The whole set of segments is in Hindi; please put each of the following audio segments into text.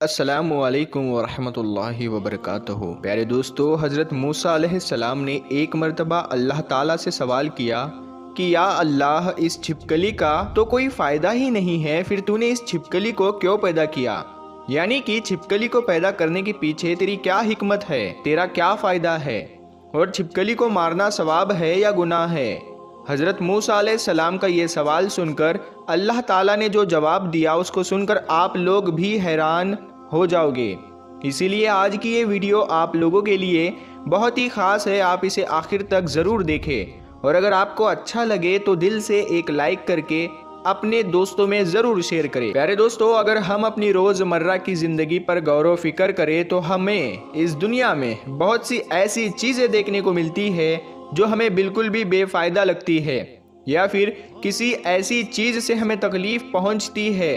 अस्सलामुअलैकुम वरहमतुल्लाहि वबरकातुहू। प्यारे दोस्तों, हज़रत मूसा अलैहिस्सलाम ने एक मरतबा अल्लाह ताला से सवाल किया कि या अल्लाह, इस छिपकली का तो कोई फ़ायदा ही नहीं है, फिर तूने इस छिपकली को क्यों पैदा किया? यानी कि छिपकली को पैदा करने के पीछे तेरी क्या हिकमत है, तेरा क्या फ़ायदा है, और छिपकली को मारना सवाब है या गुनाह है? हज़रत मूसा अलैहिस्सलाम का ये सवाल सुनकर अल्लाह ताला ने जो जवाब दिया उसको सुनकर आप लोग भी हैरान हो जाओगे। इसीलिए आज की ये वीडियो आप लोगों के लिए बहुत ही ख़ास है, आप इसे आखिर तक ज़रूर देखें और अगर आपको अच्छा लगे तो दिल से एक लाइक करके अपने दोस्तों में ज़रूर शेयर करें। प्यारे दोस्तों, अगर हम अपनी रोज़मर्रा की ज़िंदगी पर गौर व फिक्र करें तो हमें इस दुनिया में बहुत सी ऐसी चीज़ें देखने को मिलती है जो हमें बिल्कुल भी बेफ़ायदा लगती है, या फिर किसी ऐसी चीज़ से हमें तकलीफ़ पहुंचती है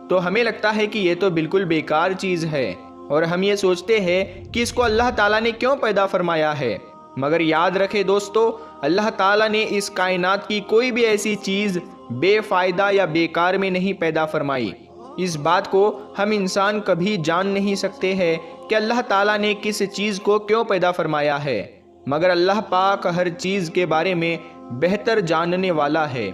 तो हमें लगता है कि ये तो बिल्कुल बेकार चीज़ है और हम ये सोचते हैं कि इसको अल्लाह ताला ने क्यों पैदा फरमाया है। मगर याद रखें दोस्तों, अल्लाह ताला ने इस कायनात की कोई भी ऐसी चीज़ बेफ़ायदा या बेकार में नहीं पैदा फरमाई। इस बात को हम इंसान कभी जान नहीं सकते हैं कि अल्लाह ताला ने किस चीज़ को क्यों पैदा फरमाया है, मगर अल्लाह पाक हर चीज़ के बारे में बेहतर जानने वाला है।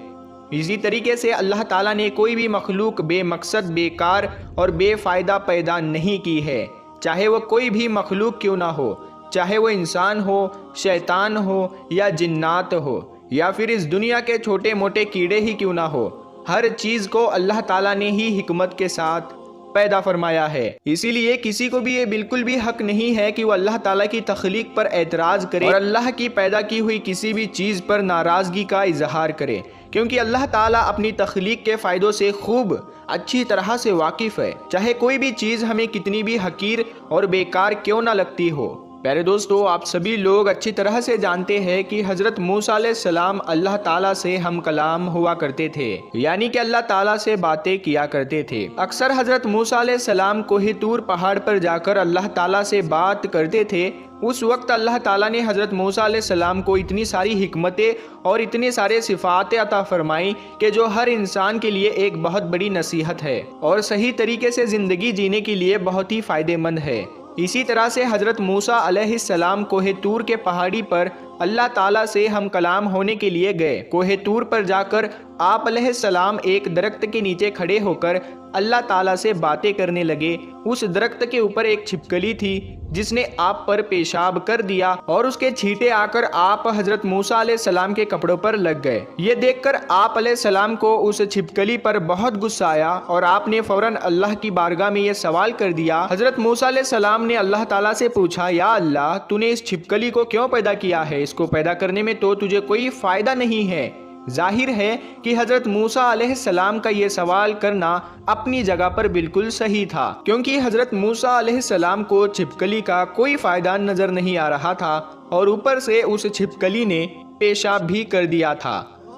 इसी तरीके से अल्लाह ताला ने कोई भी मखलूक बेमकसद, बेकार और बेफ़ायदा पैदा नहीं की है, चाहे वो कोई भी मखलूक क्यों ना हो, चाहे वो इंसान हो, शैतान हो या जिन्नात हो, या फिर इस दुनिया के छोटे मोटे कीड़े ही क्यों ना हो। हर चीज़ को अल्लाह ताला ने ही हिकमत के साथ पैदा फरमाया है। इसीलिए किसी को भी ये बिल्कुल भी हक नहीं है कि वो अल्लाह ताला की तख्लीक पर एतराज़ करे और अल्लाह की पैदा की हुई किसी भी चीज़ पर नाराज़गी का इजहार करे, क्योंकि अल्लाह ताला अपनी तख्लीक के फ़ायदों से खूब अच्छी तरह से वाकिफ़ है, चाहे कोई भी चीज़ हमें कितनी भी हकीर और बेकार क्यों ना लगती हो। प्यारे दोस्तों, आप सभी लोग अच्छी तरह से जानते हैं कि हज़रत मूसा अलैहिस्सलाम अल्लाह ताला से हम कलाम हुआ करते थे, यानी कि अल्लाह ताला से बातें किया करते थे। अक्सर हज़रत मूसा अलैहिस्सलाम कोहे तूर पहाड़ पर जाकर अल्लाह ताला से बात करते थे। उस वक्त अल्लाह ताला ने हज़रत मूसा अलैहिस्सलाम को इतनी सारी हिकमतें और इतने सारे सिफ़ातें अता फरमाई कि जो हर इंसान के लिए एक बहुत बड़ी नसीहत है और सही तरीके से ज़िंदगी जीने के लिए बहुत ही फ़ायदेमंद है। इसी तरह से हज़रत मूसा अलैहिस्सलाम कोहे तूर के पहाड़ी पर अल्लाह ताला से हम कलाम होने के लिए गए। कोहे तूर पर जाकर आप अलैहिस्सलाम एक दरख्त के नीचे खड़े होकर अल्लाह ताला से बातें करने लगे। उस दरख्त के ऊपर एक छिपकली थी जिसने आप पर पेशाब कर दिया और उसके छींटे आकर आप हज़रत मूसा अलैहिस्सलाम के कपड़ों पर लग गए। ये देखकर आप अलैहिस्सलाम को उस छिपकली पर बहुत गुस्सा आया और आपने फ़ौरन अल्लाह की बारगाह में ये सवाल कर दिया। हज़रत मूसा अलैहिस्सलाम ने अल्लाह ताला से पूछा, या अल्लाह, तूने इस छिपकली को क्यों पैदा किया है? इसको पैदा करने में तो तुझे कोई फ़ायदा नहीं है। जाहिर है कि हज़रत मूसा अलैहिस्सलाम का ये सवाल करना अपनी जगह पर बिल्कुल सही था, क्योंकि हज़रत मूसा अलैहिस्सलाम को छिपकली का कोई फ़ायदा नज़र नहीं आ रहा था और ऊपर से उस छिपकली ने पेशाब भी कर दिया था।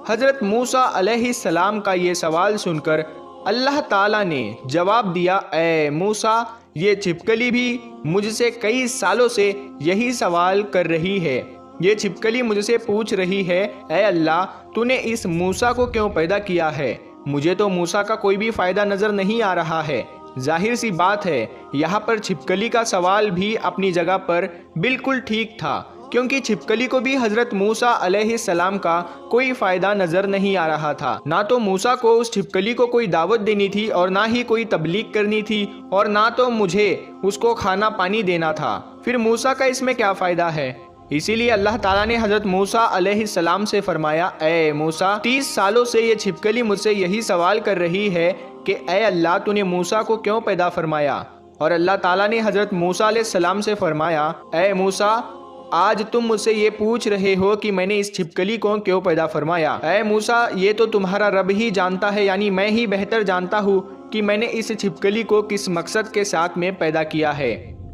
हज़रत मूसा अलैहिस्सलाम का ये सवाल सुनकर अल्लाह ताला ने जवाब दिया, ए मूसा, ये छिपकली भी मुझसे कई सालों से यही सवाल कर रही है। ये छिपकली मुझसे पूछ रही है, ऐ अल्लाह, तूने इस मूसा को क्यों पैदा किया है? मुझे तो मूसा का कोई भी फ़ायदा नज़र नहीं आ रहा है। जाहिर सी बात है, यहाँ पर छिपकली का सवाल भी अपनी जगह पर बिल्कुल ठीक था, क्योंकि छिपकली को भी हज़रत मूसा अलैहिस्सलाम का कोई फ़ायदा नज़र नहीं आ रहा था। ना तो मूसा को उस छिपकली को कोई दावत देनी थी और ना ही कोई तबलीग करनी थी और ना तो मुझे उसको खाना पानी देना था। फिर मूसा का इसमें क्या फ़ायदा है? इसीलिए अल्लाह ताला ने हज़रत मूसा अलैहिस्सलाम से फरमाया, ए मूसा, 30 सालों से ये छिपकली मुझसे यही सवाल कर रही है कि ए अल्लाह, तूने मूसा को क्यों पैदा फरमाया? और अल्लाह ताला ने हज़रत मूसा अलैहिस्सलाम से फरमाया, ए मूसा, आज तुम मुझसे ये पूछ रहे हो कि मैंने इस छिपकली को क्यों पैदा फरमाया। ए मूसा, ये तो तुम्हारा रब ही जानता है, यानी मैं ही बेहतर जानता हूँ कि मैंने इस छिपकली को किस मकसद के साथ में पैदा किया है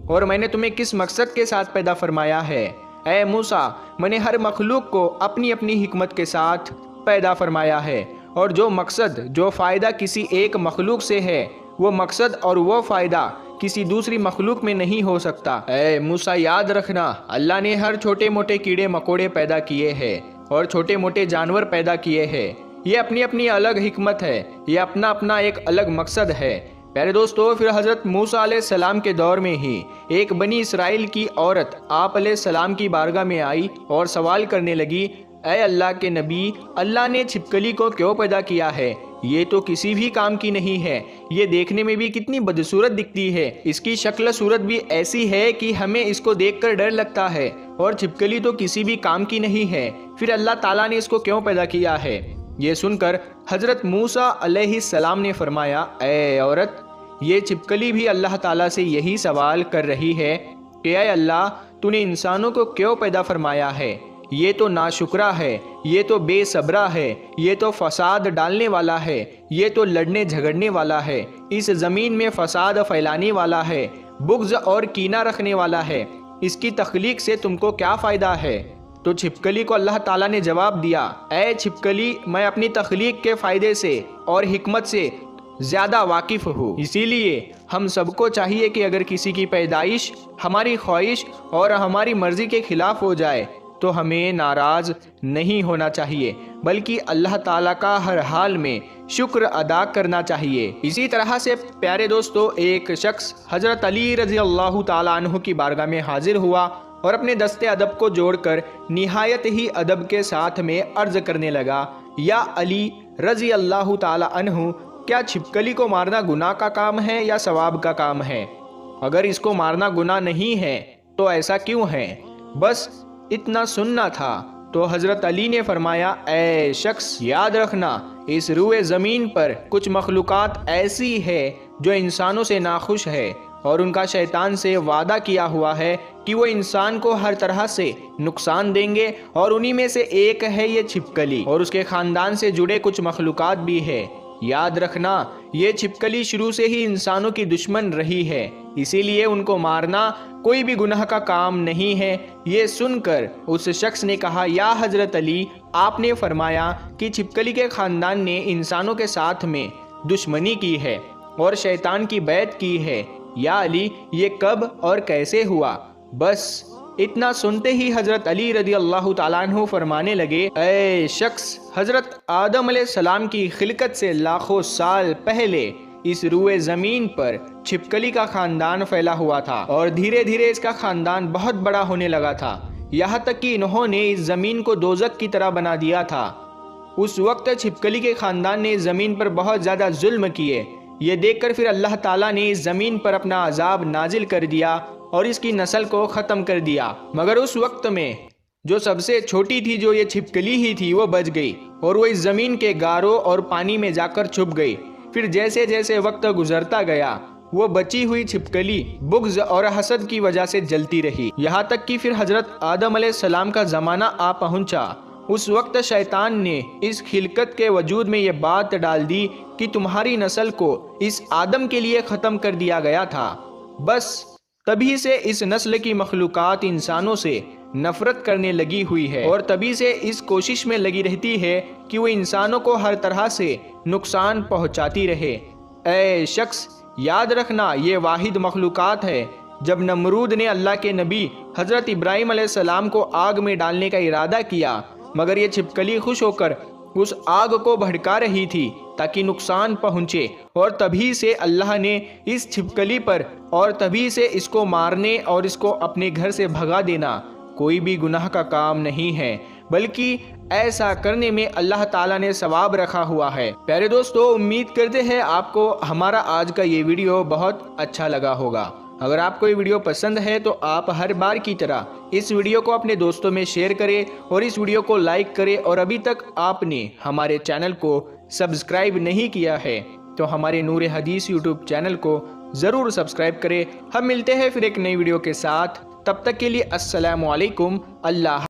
और मैंने तुम्हें किस मकसद के साथ पैदा फरमाया है। ऐ मूसा, मैंने हर मखलूक को अपनी अपनी हिकमत के साथ पैदा फरमाया है और जो मकसद, जो फ़ायदा किसी एक मखलूक से है, वो मकसद और वो फ़ायदा किसी दूसरी मखलूक में नहीं हो सकता। ऐ मूसा, याद रखना, अल्लाह ने हर छोटे मोटे कीड़े मकोड़े पैदा किए हैं और छोटे मोटे जानवर पैदा किए हैं। ये अपनी अपनी अलग हिकमत है, ये अपना अपना एक अलग मकसद है। प्यारे दोस्तों, फिर हज़रत मूसा अलैहिस्सलाम के दौर में ही एक बनी इसराइल की औरत आप अलैहिस्सलाम की बारगाह में आई और सवाल करने लगी, ऐ अल्लाह के नबी, अल्लाह ने छिपकली को क्यों पैदा किया है? ये तो किसी भी काम की नहीं है। ये देखने में भी कितनी बदसूरत दिखती है। इसकी शक्ल सूरत भी ऐसी है कि हमें इसको देखकर डर लगता है। और छिपकली तो किसी भी काम की नहीं है, फिर अल्लाह ताला ने इसको क्यों पैदा किया है? ये सुनकर हज़रत मूसा अलैहिस्सलाम ने फरमाया, ऐ औरत, ये छिपकली भी अल्लाह ताला से यही सवाल कर रही है कि ऐ अल्लाह, तूने इंसानों को क्यों पैदा फरमाया है? ये तो नाशुक्रा है, ये तो बेसब्रा है, ये तो फसाद डालने वाला है, ये तो लड़ने झगड़ने वाला है, इस ज़मीन में फसाद फैलाने वाला है, बुग़्ज़ और कीना रखने वाला है। इसकी तख्लीक से तुमको क्या फ़ायदा है? तो छिपकली को अल्लाह ताला ने जवाब दिया, ऐ छिपकली, मैं अपनी तख्लीक के फ़ायदे से और हिकमत से ज़्यादा वाकिफ़ हूँ। इसीलिए हम सबको चाहिए कि अगर किसी की पैदाइश हमारी ख्वाहिश और हमारी मर्ज़ी के ख़िलाफ़ हो जाए तो हमें नाराज़ नहीं होना चाहिए, बल्कि अल्लाह ताला का हर हाल में शुक्र अदा करना चाहिए। इसी तरह से प्यारे दोस्तों, एक शख्स हज़रत अली रज़ी अल्लाह ताला अन्हु की बारगाह में हाजिर हुआ और अपने दस्ते अदब को जोड़कर निहायत ही अदब के साथ में अर्ज़ करने लगा, या अली रज़ी अल्लाह ताला अन्हु, क्या छिपकली को मारना गुनाह का काम है या सवाब का काम है? अगर इसको मारना गुनाह नहीं है तो ऐसा क्यों है? बस इतना सुनना था तो हज़रत अली ने फरमाया, ऐ शख्स, याद रखना, इस रूए ज़मीन पर कुछ मखलूक़ात ऐसी है जो इंसानों से नाखुश है और उनका शैतान से वादा किया हुआ है कि वो इंसान को हर तरह से नुकसान देंगे, और उन्हीं में से एक है ये छिपकली, और उसके ख़ानदान से जुड़े कुछ मखलूक़ात भी है। याद रखना, ये छिपकली शुरू से ही इंसानों की दुश्मन रही है, इसीलिए उनको मारना कोई भी गुनाह का काम नहीं है। ये सुनकर उस शख्स ने कहा, या हज़रत अली, आपने फरमाया कि छिपकली के ख़ानदान ने इंसानों के साथ में दुश्मनी की है और शैतान की बैत की है। या अली, ये कब और कैसे हुआ? बस इतना सुनते ही हज़रत अली रज़ी अल्लाह ताला अन्हु फरमाने लगे, ऐ शख्स, हज़रत आदम अलैहिस्सलाम की खिलकत से लाखों साल पहले इस रूए ज़मीन पर छिपकली का ख़ानदान फैला हुआ था और धीरे धीरे इसका ख़ानदान बहुत बड़ा होने लगा था, यहाँ तक कि इन्होंने इस ज़मीन को दोज़ख की तरह बना दिया था। उस वक्त छिपकली के ख़ानदान ने इस ज़मीन पर बहुत ज़्यादा जुल्म किए। ये देखकर फिर अल्लाह ताला ने इस ज़मीन पर अपना अजाब नाजिल कर दिया और इसकी नस्ल को ख़त्म कर दिया। मगर उस वक्त में जो सबसे छोटी थी, जो ये छिपकली ही थी, वो बच गई और वो इस ज़मीन के गारों और पानी में जाकर छुप गई। फिर जैसे जैसे वक्त गुजरता गया, वो बची हुई छिपकली बुग़्ज़ और हसद की वजह से जलती रही, यहाँ तक कि फिर हज़रत आदम अलैहिस्सलाम का ज़माना आ पहुँचा। उस वक्त शैतान ने इस खिलकत के वजूद में ये बात डाल दी कि तुम्हारी नस्ल को इस आदम के लिए ख़त्म कर दिया गया था। बस तभी से इस नस्ल की मखलूक़ात इंसानों से नफ़रत करने लगी हुई है और तभी से इस कोशिश में लगी रहती है कि वो इंसानों को हर तरह से नुकसान पहुंचाती रहे। ऐ शख्स, याद रखना, ये वाहिद मखलूक़ात है। जब नमरूद ने अल्लाह के नबी हज़रत इब्राहीम अलैहिस्सलाम को आग में डालने का इरादा किया, मगर ये छिपकली खुश होकर उस आग को भड़का रही थी ताकि नुकसान पहुँचे, और तभी से अल्लाह ने इस छिपकली पर और तभी से इसको मारने और इसको अपने घर से भगा देना कोई भी गुनाह का काम नहीं है, बल्कि ऐसा करने में अल्लाह ताला ने सवाब रखा हुआ है। प्यारे दोस्तों, उम्मीद करते हैं आपको हमारा आज का ये वीडियो बहुत अच्छा लगा होगा। अगर आपको ये वीडियो पसंद है तो आप हर बार की तरह इस वीडियो को अपने दोस्तों में शेयर करें और इस वीडियो को लाइक करें, और अभी तक आपने हमारे चैनल को सब्सक्राइब नहीं किया है तो हमारे नूर हदीस यूट्यूब चैनल को ज़रूर सब्सक्राइब करें। हम मिलते हैं फिर एक नई वीडियो के साथ, तब तक के लिए अस्सलामु अलैकुम। अल्लाह।